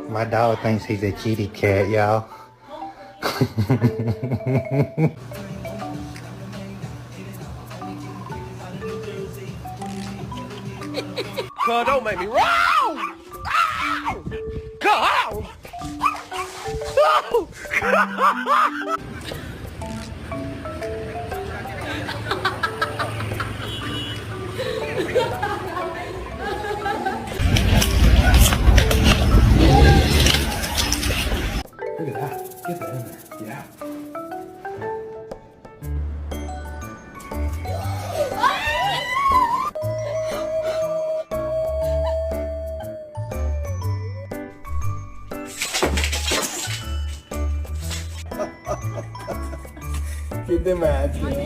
My dog thinks he's a kitty cat, y'all. God, don't make me wrong! God! Look at that. Get that in there. Yeah. Get them out.